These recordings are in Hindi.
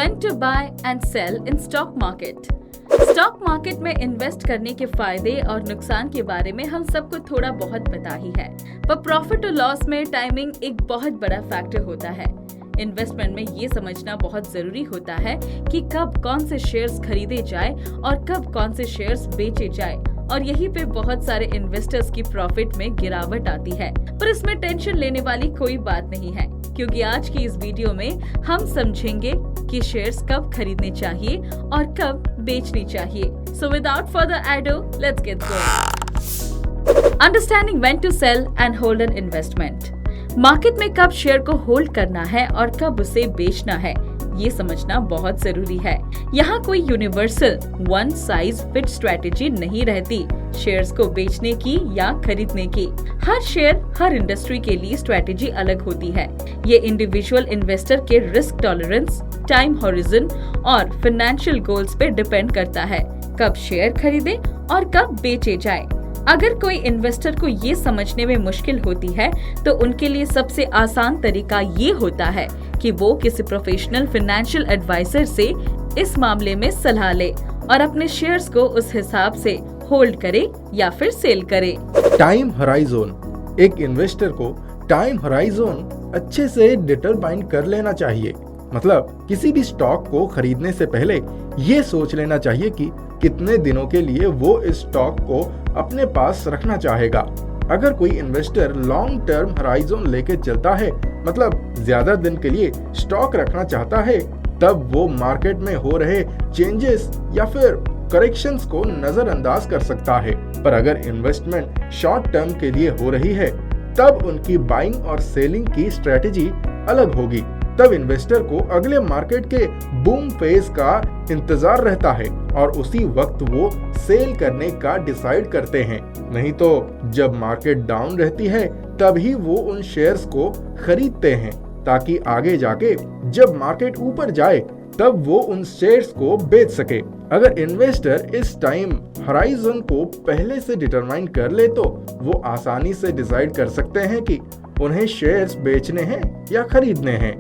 When to buy and sell in stock market। Stock market में इन्वेस्ट करने के फायदे और नुकसान के बारे में हम सबको थोड़ा बहुत पता ही है, पर प्रॉफिट और लॉस में टाइमिंग एक बहुत बड़ा फैक्टर होता है। इन्वेस्टमेंट में ये समझना बहुत जरूरी होता है कि कब कौन से शेयर्स खरीदे जाए और कब कौन से शेयर्स बेचे जाए, और यहीं पे बहुत सारे इन्वेस्टर्स की प्रॉफिट में गिरावट आती है। पर इसमें टेंशन लेने वाली कोई बात नहीं है, क्योंकि आज की इस वीडियो में हम समझेंगे कि शेयर्स कब खरीदने चाहिए और कब बेचनी चाहिए। So without further ado, let's get going. Understanding when to sell and hold an investment. Market में कब शेयर को होल्ड करना है और कब उसे बेचना है, ये समझना बहुत जरूरी है। यहाँ कोई universal one size fit strategy नहीं रहती शेयर्स को बेचने की या खरीदने की। हर शेयर हर इंडस्ट्री के लिए स्ट्रेटेजी अलग होती है। ये इंडिविजुअल इन्वेस्टर के रिस्क टॉलरेंस, टाइम हॉरिजन और फाइनेंशियल गोल्स पे डिपेंड करता है कब शेयर खरीदे और कब बेचे जाए। अगर कोई इन्वेस्टर को ये समझने में मुश्किल होती है तो उनके लिए सबसे आसान तरीका ये होता है कि वो किसी प्रोफेशनल फाइनेंशियल एडवाइजर से इस मामले में सलाह ले और अपने शेयर्स को उस हिसाब से होल्ड करे या फिर सेल करे। Time horizon. एक इन्वेस्टर को टाइम हॉराइजन अच्छे से डिटरमाइन कर लेना चाहिए। मतलब किसी भी स्टॉक को खरीदने से पहले ये सोच लेना चाहिए कि कितने दिनों के लिए वो इस स्टॉक को अपने पास रखना चाहेगा। अगर कोई इन्वेस्टर लॉन्ग टर्म हॉराइजन लेके चलता है, मतलब ज्यादा दिन के लिए स्टॉक रखना चाहता है, तब वो मार्केट में हो रहे चेंजेस या फिर करेक्शंस को नजरअंदाज कर सकता है। पर अगर इन्वेस्टमेंट शॉर्ट टर्म के लिए हो रही है, तब उनकी बाइंग और सेलिंग की स्ट्रेटेजी अलग होगी। तब इन्वेस्टर को अगले मार्केट के बूम फेज का इंतजार रहता है और उसी वक्त वो सेल करने का डिसाइड करते हैं। नहीं तो जब मार्केट डाउन रहती है तभी वो उन शेयर्स को खरीदते हैं, ताकि आगे जाके जब मार्केट ऊपर जाए तब वो उन शेयर्स को बेच सके। अगर इन्वेस्टर इस टाइम हॉराइजन को पहले से डिटरमाइन कर ले तो वो आसानी से डिसाइड कर सकते हैं कि उन्हें शेयर्स बेचने हैं या खरीदने हैं।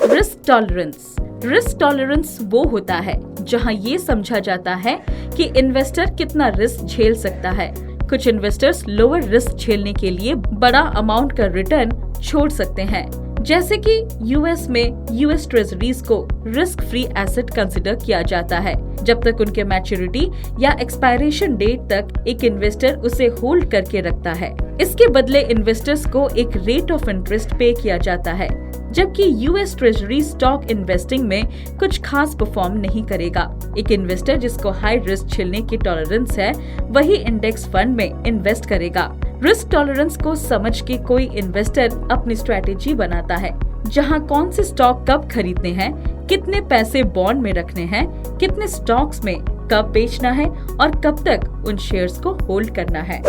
Risk tolerance. रिस्क टॉलरेंस वो होता है जहां ये समझा जाता है कि इन्वेस्टर कितना रिस्क झेल सकता है। कुछ इन्वेस्टर्स लोअर रिस्क झेलने के लिए बड़ा अमाउंट का रिटर्न छोड़ सकते हैं, जैसे कि यूएस में यूएस ट्रेजरीज को रिस्क फ्री एसेट कंसिडर किया जाता है। जब तक उनके मैच्योरिटी या एक्सपायरेशन डेट तक एक इन्वेस्टर उसे होल्ड करके रखता है। इसके बदले इन्वेस्टर्स को एक रेट ऑफ इंटरेस्ट पे किया जाता है, जबकि यूएस ट्रेजरी स्टॉक इन्वेस्टिंग में कुछ खास परफॉर्म नहीं करेगा। एक इन्वेस्टर जिसको हाई रिस्क झेलने की टॉलरेंस है, वही इंडेक्स फंड में इन्वेस्ट करेगा। रिस्क टॉलरेंस को समझ के कोई इन्वेस्टर अपनी स्ट्रेटेजी बनाता है, जहां कौन से स्टॉक कब खरीदने हैं, कितने पैसे बॉन्ड में रखने हैं, कितने स्टॉक्स में कब बेचना है और कब तक उन शेयर्स को होल्ड करना है।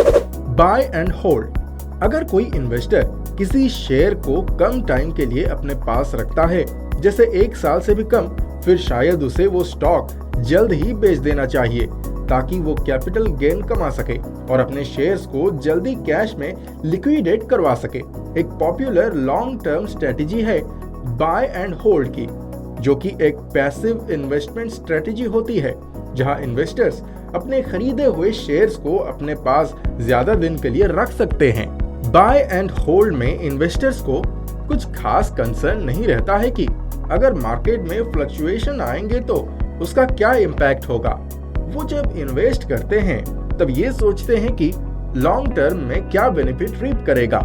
Buy and hold. अगर कोई इन्वेस्टर किसी शेयर को कम टाइम के लिए अपने पास रखता है, जैसे 1 साल से भी कम, फिर शायद उसे वो स्टॉक जल्द ही बेच देना चाहिए ताकि वो कैपिटल गेन कमा सके और अपने शेयर्स को जल्दी कैश में लिक्विडेट करवा सके। एक पॉपुलर लॉन्ग टर्म स्ट्रेटेजी है बाय एंड होल्ड की, जो कि एक पैसिव इन्वेस्टमेंट स्ट्रेटेजी होती है, जहां इन्वेस्टर्स अपने खरीदे हुए शेयर्स को अपने पास ज्यादा दिन के लिए रख सकते हैं। बाय एंड होल्ड में इन्वेस्टर्स को कुछ खास कंसर्न नहीं रहता है कि अगर मार्केट में फ्लक्चुएशन आएंगे तो उसका क्या इम्पैक्ट होगा। वो जब इन्वेस्ट करते हैं तब ये सोचते हैं कि लॉन्ग टर्म में क्या बेनिफिट रीप करेगा।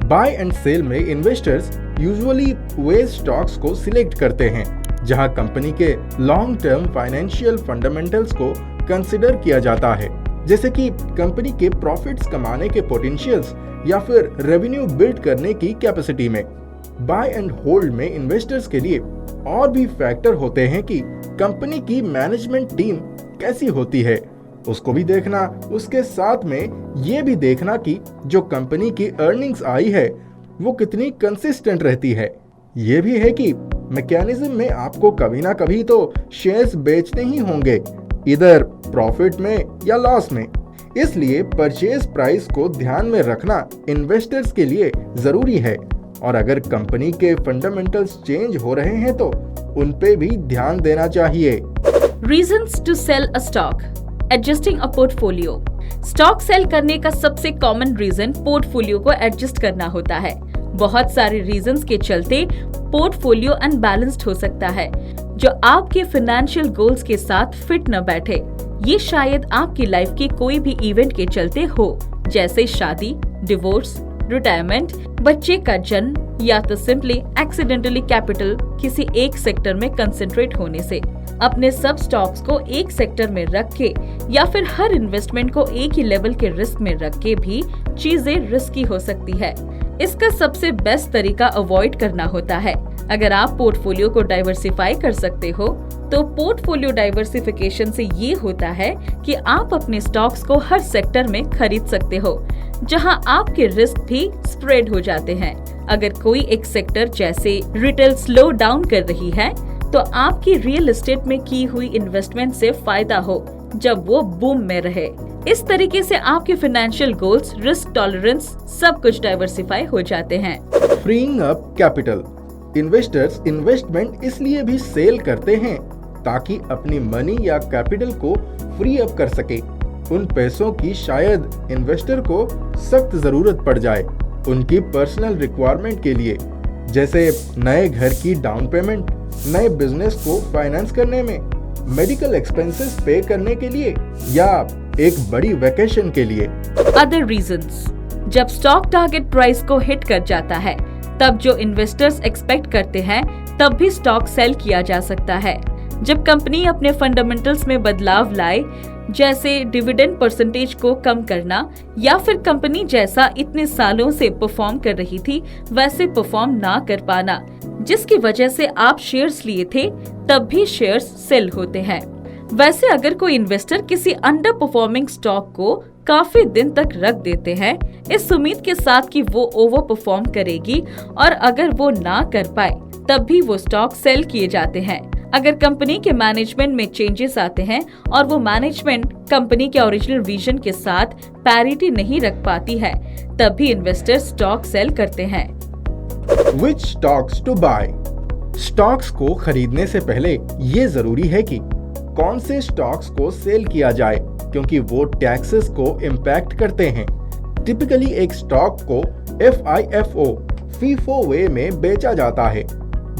बाय एंड सेल में इन्वेस्टर्स यूजुअली वे स्टॉक्स को सिलेक्ट करते हैं जहां कंपनी के लॉन्ग टर्म फाइनेंशियल फंडामेंटल्स को कंसिडर किया जाता है, जैसे कि कंपनी के प्रॉफिट्स कमाने के पोटेंशियल्स या फिर रेवेन्यू बिल्ड करने की कैपेसिटी में। बाय एंड होल्ड में इन्वेस्टर्स के लिए और भी फैक्टर होते हैं कि कंपनी की मैनेजमेंट टीम कैसी होती है, उसको भी देखना। उसके साथ में ये भी देखना कि जो कंपनी की अर्निंग्स आई है वो कितनी कंसिस्टेंट रहती है। ये भी है कि मैकेनिज्म में आपको कभी ना कभी तो शेयर्स बेचने ही होंगे, इधर प्रॉफिट में या लॉस में। इसलिए परचेज प्राइस को ध्यान में रखना इन्वेस्टर्स के लिए जरूरी है। और अगर कंपनी के फंडामेंटल्स चेंज हो रहे हैं तो उन पे भी ध्यान देना चाहिए। Reasons to sell a stock. Adjusting a portfolio. Stock sell करने का सबसे कॉमन रीजन पोर्टफोलियो को एडजस्ट करना होता है। बहुत सारे रीजंस के चलते पोर्टफोलियो अनबैलेंस्ड हो सकता है जो आपके फाइनेंशियल गोल्स के साथ फिट न बैठे। ये शायद आपकी लाइफ के कोई भी इवेंट के चलते हो, जैसे शादी, डिवोर्स, रिटायरमेंट, बच्चे का जन्म या तो सिंपली एक्सीडेंटली कैपिटल किसी एक सेक्टर में कंसंट्रेट होने से। अपने सब स्टॉक्स को एक सेक्टर में रख के या फिर हर इन्वेस्टमेंट को एक ही लेवल के रिस्क में रख के भी चीजें रिस्की हो सकती है। इसका सबसे बेस्ट तरीका अवॉइड करना होता है। अगर आप पोर्टफोलियो को डाइवर्सिफाई कर सकते हो तो पोर्टफोलियो डाइवर्सिफिकेशन से ये होता है कि आप अपने स्टॉक्स को हर सेक्टर में खरीद सकते हो जहां आपके रिस्क भी स्प्रेड हो जाते हैं। अगर कोई एक सेक्टर जैसे रिटेल स्लो डाउन कर रही है तो आपकी रियल एस्टेट में की हुई इन्वेस्टमेंट से फायदा हो जब वो बूम में रहे। इस तरीके से आपके फाइनेंशियल गोल्स, रिस्क टॉलरेंस सब कुछ डाइवर्सिफाई हो जाते हैं। Freeing up capital. Investors investment इसलिए भी सेल करते हैं ताकि अपनी मनी या कैपिटल को फ्री अप कर सके। उन पैसों की शायद इन्वेस्टर को सख्त जरूरत पड़ जाए उनकी पर्सनल रिक्वायरमेंट के लिए, जैसे नए घर की डाउन पेमेंट, नए बिजनेस को फाइनेंस करने में, मेडिकल एक्सपेंसेस पे करने के लिए या एक बड़ी वेकेशन के लिए। Other reasons. जब स्टॉक टारगेट प्राइस को हिट कर जाता है तब जो इन्वेस्टर्स एक्सपेक्ट करते हैं तब भी स्टॉक सेल किया जा सकता है। जब कंपनी अपने फंडामेंटल्स में बदलाव लाए, जैसे डिविडेंड परसेंटेज को कम करना या फिर कंपनी जैसा इतने सालों से परफॉर्म कर रही थी वैसे परफॉर्म ना कर पाना, जिसकी वजह से आप शेयर्स लिए थे, तब भी शेयर्स सेल होते हैं। वैसे अगर कोई इन्वेस्टर किसी अंडर परफॉर्मिंग स्टॉक को काफी दिन तक रख देते हैं इस उम्मीद के साथ कि वो ओवर परफॉर्म करेगी और अगर वो ना कर पाए तब भी वो स्टॉक सेल किए जाते हैं। अगर कंपनी के मैनेजमेंट में चेंजेस आते हैं और वो मैनेजमेंट कंपनी के ओरिजिनल विजन के साथ पैरिटी नहीं रख पाती है तब भी इन्वेस्टर स्टॉक सेल करते हैं। Which stocks to buy? Stocks को खरीदने से पहले ये जरूरी है कि कौन से स्टॉक्स को सेल किया जाए क्योंकि वो टैक्सेस को इम्पैक्ट करते हैं। टिपिकली एक स्टॉक को FIFO वे में बेचा जाता है,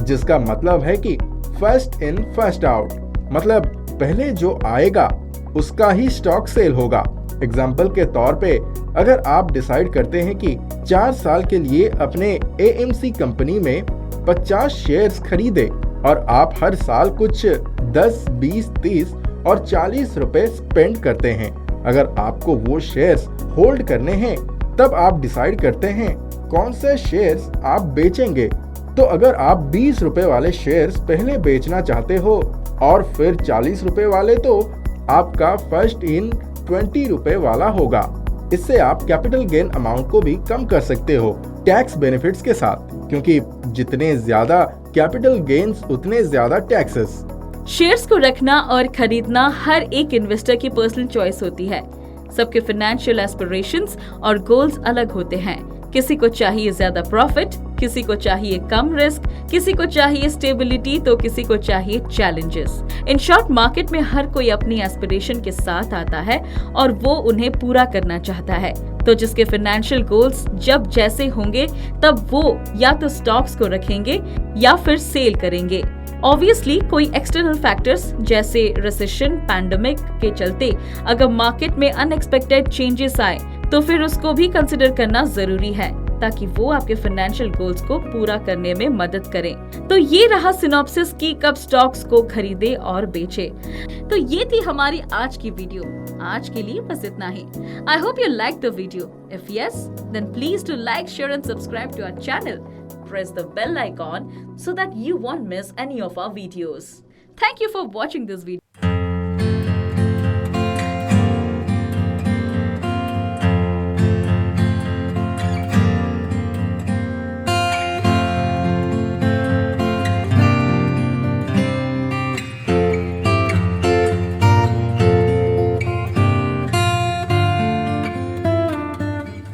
जिसका मतलब है कि फर्स्ट इन फर्स्ट आउट, मतलब पहले जो आएगा उसका ही स्टॉक सेल होगा। एग्जाम्पल के तौर पे अगर आप डिसाइड करते हैं कि 4 साल के लिए अपने AMC कंपनी में 50 शेयर्स खरीदे और आप हर साल कुछ 10, 20, 30 और 40 रुपए स्पेंड करते हैं, अगर आपको वो शेयर्स होल्ड करने हैं तब आप डिसाइड करते हैं कौन से शेयर्स आप बेचेंगे। तो अगर आप 20 रुपए वाले शेयर्स पहले बेचना चाहते हो और फिर 40 रुपए वाले, तो आपका फर्स्ट इन 20 रुपए वाला होगा। इससे आप कैपिटल गेन अमाउंट को भी कम कर सकते हो टैक्स बेनिफिट्स के साथ, क्योंकि जितने ज्यादा कैपिटल गेन्स उतने ज्यादा टैक्सेस। शेयर्स को रखना और खरीदना हर एक इन्वेस्टर की पर्सनल चॉइस होती है। सबके फाइनेंशियल एस्पिरेशंस और गोल्स अलग होते हैं। किसी को चाहिए ज्यादा प्रॉफिट, किसी को चाहिए कम रिस्क, किसी को चाहिए स्टेबिलिटी, तो किसी को चाहिए चैलेंजेस। इन शॉर्ट, मार्केट में हर कोई अपनी एस्पिरेशन के साथ आता है और वो उन्हें पूरा करना चाहता है। तो जिसके फाइनेंशियल गोल्स जब जैसे होंगे तब वो या तो स्टॉक्स को रखेंगे या फिर सेल करेंगे। ऑब्वियसली कोई एक्सटर्नल फैक्टर्स जैसे रिसेशन, पैंडेमिक के चलते अगर मार्केट में अनएक्सपेक्टेड चेंजेस आए तो फिर उसको भी कंसिडर करना जरूरी है ताकि वो आपके फाइनेंशियल गोल्स को पूरा करने में मदद करें। तो ये रहा सिनॉप्सिस की कब स्टॉक्स को खरीदे और बेचे। तो ये थी हमारी आज की वीडियो। आज के लिए बस इतना ही। I hope you like the video. If yes, then please do like, share and subscribe to our channel. Press the bell icon so that you won't miss any of our videos. Thank you for watching this video.